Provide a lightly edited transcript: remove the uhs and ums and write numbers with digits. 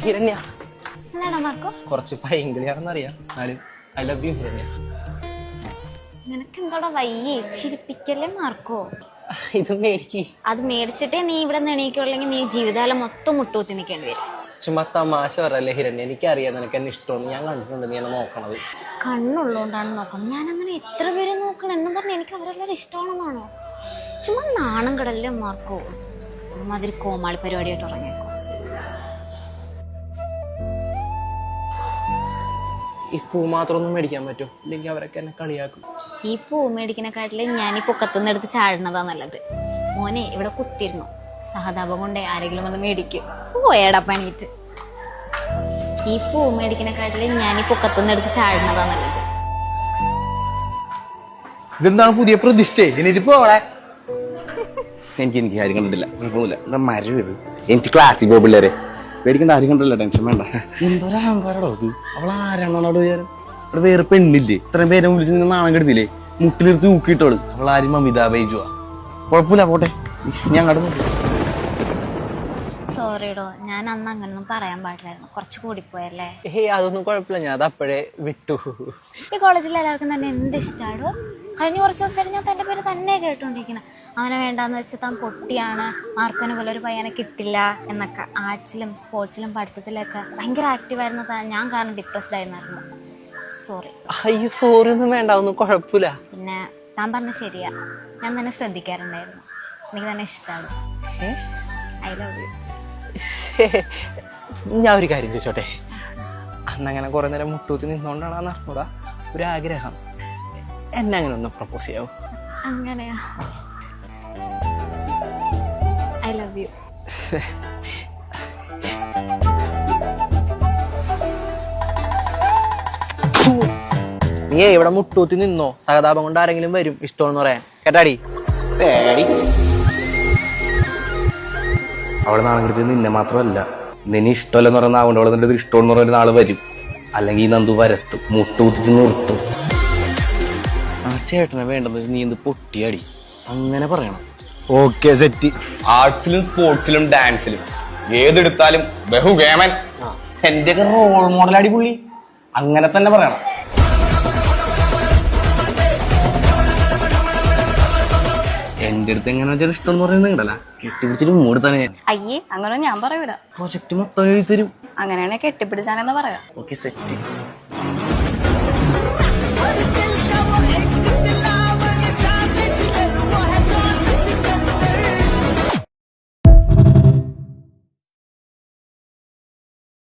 ഹിരണ്യ എന്താടാ മാർക്കോ? കുറച്ച് പൈങ്കിളിയാണെന്നറിയാം, എന്നാലും ഐ ലവ് യു ഹിരണ്യ. നിനക്ക് എന്താടാ വയ്യേ? ചിരിപ്പിക്കല്ലേ മാർക്കോ. ഇത് മേടിക്ക്. അത് മേടിച്ചിട്ടേ നീ ഇവിടെ നിന്ന് എണീക്കുള്ളെങ്കിൽ നീ ജീവിതകാലം മൊത്തം മുട്ടൂത്തി നിൽക്കേണ്ടി വരും. ചുമ്മാ തമാശ പറയല്ലേ ഹിരണ്യ, എനിക്കറിയാം നിനക്ക് എന്നെ ഇഷ്ടമാണ്, ഞാൻ കണ്ടിട്ടുണ്ട് നീ എന്നെ നോക്കണത്. കണ്ണുള്ളതുകൊണ്ടാണ് നോക്കണം. ഞാൻ അങ്ങനെ എത്ര പേരെ നോക്കണം എന്നും പറഞ്ഞ് എനിക്ക് അവരെല്ലാവരും ഇഷ്ടമാണെന്നാണോ? ചുമ്മാ നാണം കിടല്ലേ മാർക്കോ. ഒരുമാതിരി കോമാളി പരിപാടിയായിട്ട് ഇറങ്ങിയേക്കോ. ഈ പൂ മാത്രമൊന്നും മേടിക്കാൻ പറ്റുമോ? ഇല്ലെങ്കിൽ അവരൊക്കെ എന്നെ കളിയാക്കും. ഈ പൂ മേടിക്കണക്കാട്ടില് ഞാൻ ഈ പൊക്കത്തുനിന്ന് എടുത്ത് ചാടുന്നതാ നല്ലത്. മോനെ ഇവിടെ കുത്തിരുന്നു, സഹതാപം കൊണ്ടേ ആരെങ്കിലും വന്ന് മേടിക്കും. പോയേടാ പണിയിട്ട്. ഈ പൂ മേടിക്കണക്കാട്ടില് ഞാൻ ഈ പൊക്കത്തുനിന്ന് എടുത്ത് ചാടുന്നതാ നല്ലത്. ഇതെന്താണ് പുതിയ പ്രതിഷ്ഠ? എനിക്ക് പോളെ എനിക്ക് ആരും കണ്ടിട്ടില്ല, കുഴപ്പമില്ല. എന്താ മരം ഇത്? എനിക്ക് ക്ലാസ്സിൽ പോ പിള്ളേരെ പേടിക്കേണ്ട, ആരും കണ്ടല്ലോ, ടെൻഷൻ വേണ്ട. എന്തൊരു അഹങ്കാരടോ അത്. അവൾ ആരാണോ വിചാരം? അവിടെ വേറെ പെണ്ണില്ലേ? ഇത്രയും പേരെ വിളിച്ച് നിങ്ങൾ നാണം കെടുത്തില്ലേ? മുട്ടിലിരുത്തി ഊക്കിയിട്ടോള്. അവൾ ആരും അമിതാ ബൈജുവാ. കുഴപ്പമില്ല, പോട്ടെ, ഞാൻ അങ്ങോട്ട്. സോറിടോ, ഞാൻ അന്ന് അങ്ങനൊന്നും പറയാൻ പാടില്ലായിരുന്നു, കുറച്ച് കൂടിപ്പോയല്ലേ. അതൊന്നും കുഴപ്പമില്ല, ഞാൻ അത് അപ്പോഴേ വിട്ടു. ഈ കോളേജിൽ എല്ലാവർക്കും തന്നെ എന്ത് ഇഷ്ടമാണോ? കഴിഞ്ഞ കുറച്ച് ദിവസമായിട്ട് ഞാൻ തൻ്റെ പേര് തന്നെ കേട്ടോണ്ടിരിക്കണം. അവനെ വേണ്ടാന്ന് വെച്ച് താൻ പൊട്ടിയാണ്, മാർക്കോനെ പോലെ ഒരു പയ്യനെ കിട്ടില്ല എന്നൊക്കെ. ആർട്സിലും സ്പോർട്സിലും പഠിത്തത്തിലൊക്കെ ഭയങ്കര ആക്റ്റീവായിരുന്നു താൻ. ഞാൻ കാരണം ഡിപ്രസ്ഡ് ആയിരുന്നു. സോറി. അയ്യോ സോറി ഒന്നും വേണ്ട, ഒന്നും കുഴപ്പമില്ല. പിന്നെ താൻ പറഞ്ഞ ശരിയാ, ഞാൻ തന്നെ ശ്രദ്ധിക്കാറുണ്ടായിരുന്നു. എനിക്ക് തന്നെ ഇഷ്ടമാണ്. I love you. ഞാൻ ഒരു കാര്യം ചോദിച്ചോട്ടെ, അന്നങ്ങനെ കുറെ നേരം മുട്ടൂത്തി നിന്നോണ്ടാണെന്ന് അറിഞ്ഞൂടാ ഒരു ആഗ്രഹം, എന്നെ അങ്ങനെ ഒന്ന് പ്രപ്പോസ് ചെയ്യാവോ? അങ്ങനെയാ? I love you. നീ ഇവിടെ മുട്ടൂത്തി നിന്നോ, സഹതാപം കൊണ്ട് ആരെങ്കിലും വരും ഇഷ്ടമെന്ന് പറയാൻ, കേട്ടാടി. പേടി അവളെ നാളെ കെടുത്തി നിന്നെ മാത്രമല്ല, നിന്നെ ഇഷ്ടമല്ലെന്ന് പറയുന്ന അവളുടെ അവളെ നിന്റെ ഇഷ്ടമെന്ന് പറയുന്ന നാള് വരും. അല്ലെങ്കിൽ നന്ദു വരത്തും, മുട്ടൂത്തിച്ച് നിർത്തും. ആ ചേട്ടനെ വേണ്ടെന്ന് വെച്ചാൽ നീ എന്ത് പൊട്ടിയാടി, അങ്ങനെ പറയണം. Okay set. ആർട്സിലും സ്പോർട്സിലും ഡാൻസിലും ഏതെടുത്താലും ബഹുഗേമൻ. എന്റെയൊക്കെ റോൾ മോഡൽ പുള്ളി, അങ്ങനെ തന്നെ പറയണം. എന്റെ അടുത്ത് എങ്ങനെ വെച്ചാൽ ഇഷ്ടം എന്ന് പറയുന്നത് കണ്ടല്ല, കെട്ടിപ്പിടിച്ചിട്ട് മൂട് തന്നെ. അയ്യേ, അങ്ങനെ ഞാൻ പറയൂല. പ്രൊജക്ട് മൊത്തം എഴുതി തരും. അങ്ങനെയാണെങ്കിൽ കെട്ടിപ്പിടിച്ചാനെന്ന് പറയാം. Okay set.